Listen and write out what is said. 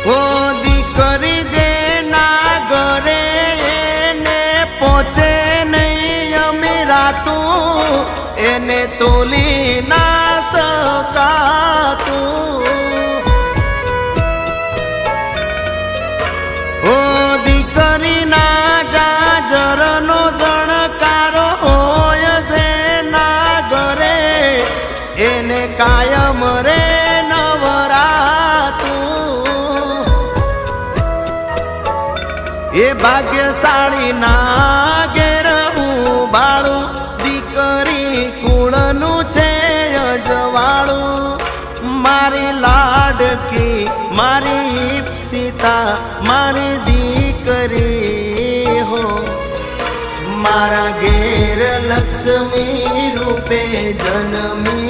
ઓ દીકરી જે ના ઘરે એને પહોંચે નહીં અમીરાતું એને તોલી ના શકાતું ઓ દીકરીના જાજરનો જણકારો હોય છે ના ઘરે એને કાયમ રે નવરાતું એ ભાગ્યશાળી ના ઘેર ઉબાળું દીકરી કુળનું છે અજવાળું મારી લાડકી મારી ઈપ્સિતા મારી દીકરી હો મારા ઘેર લક્ષ્મી રૂપે જન્મી